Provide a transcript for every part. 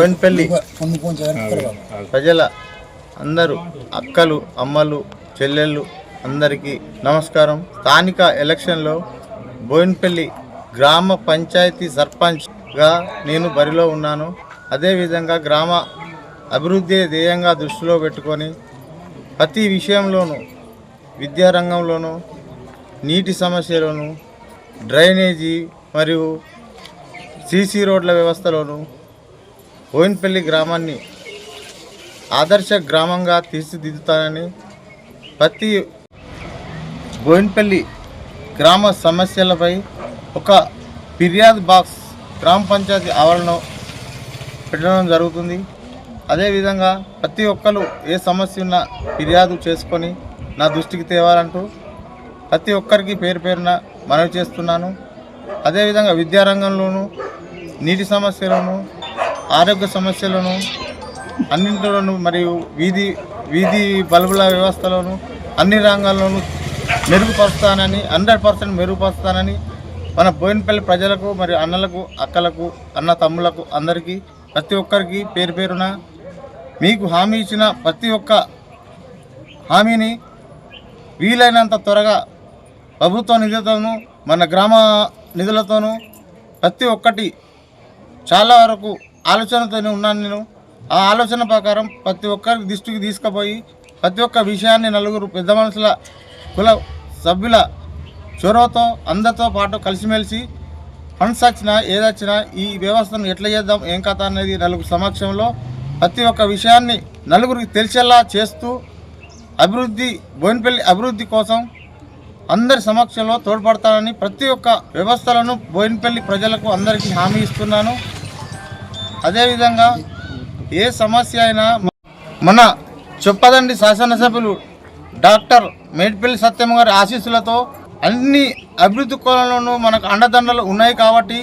బోయినపల్లి ప్రజల అందరూ అక్కలు అమ్మలు చెల్లెళ్ళు అందరికీ నమస్కారం. స్థానిక ఎలక్షన్లో బోయినపల్లి గ్రామ పంచాయతీ సర్పంచ్గా నేను బరిలో ఉన్నాను. అదేవిధంగా గ్రామ అభివృద్ధి ధ్యేయంగా దృష్టిలో పెట్టుకొని ప్రతి విషయంలోనూ విద్యారంగంలోనూ నీటి సమస్యలోనూ డ్రైనేజీ మరియు సీసీ రోడ్ల వ్యవస్థలోనూ బోయినపల్లి గ్రామాన్ని ఆదర్శ గ్రామంగా తీర్చిదిద్దుతానని ప్రతి బోయినపల్లి గ్రామ సమస్యలపై ఒక ఫిర్యాదు బాక్స్ గ్రామ పంచాయతీ ఆవరణలో పెట్టడం జరుగుతుంది. అదేవిధంగా ప్రతి ఒక్కరు ఏ సమస్య ఉన్నా ఫిర్యాదు చేసుకొని నా దృష్టికి తేవాలంటూ ప్రతి ఒక్కరికి పేరు పేరున మనవి చేస్తున్నాను. అదేవిధంగా విద్యారంగంలోనూ నీటి సమస్యలను ఆరోగ్య సమస్యలను అన్నింటిలోనూ మరియు వీధి బల్బుల వ్యవస్థలోను అన్ని రంగాల్లోనూ మెరుగుపరుస్తానని 100% మెరుగుపరుస్తానని మన బోయినపల్లి ప్రజలకు మరియు అన్నలకు అక్కలకు అన్న తమ్ములకు అందరికీ ప్రతి ఒక్కరికి పేరు పేరున మీకు హామీ ఇచ్చిన ప్రతి ఒక్క హామీని వీలైనంత త్వరగా ప్రభుత్వ నిధులతోనూ మన గ్రామ నిధులతోనూ ప్రతి ఒక్కటి చాలా వరకు ఆలోచనతోనే ఉన్నాను నేను. ఆ ఆలోచన ప్రకారం ప్రతి ఒక్కరి దృష్టికి తీసుకుపోయి ప్రతి ఒక్క విషయాన్ని నలుగురు పెద్ద మనుషుల కుల సభ్యుల చొరవతో అందరితో పాటు కలిసిమెలిసి ఫండ్స్ వచ్చినా ఏదొచ్చినా ఈ వ్యవస్థను ఎట్లా చేద్దాం ఏం కథ అనేది నలుగురు సమక్షంలో ప్రతి ఒక్క విషయాన్ని నలుగురికి తెలిసేలా చేస్తూ బోయినపల్లి అభివృద్ధి కోసం అందరి సమక్షంలో తోడ్పడతానని ప్రతి ఒక్క వ్యవస్థలను బోయినపల్లి ప్రజలకు అందరికీ హామీ ఇస్తున్నాను. అదేవిధంగా ఏ సమస్య అయినా మన చొప్పదండి శాసనసభ్యులు డాక్టర్ మేడిపల్లి సత్యం గారి ఆశీస్సులతో అన్ని అభివృద్ధి కోణంలోనూ మనకు అండదండలు ఉన్నాయి కాబట్టి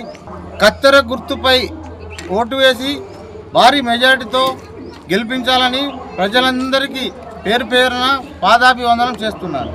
కత్తెర గుర్తుపై ఓటు వేసి భారీ మెజారిటీతో గెలిపించాలని ప్రజలందరికీ పేరు పేరున పాదాభివందనం చేస్తున్నాను.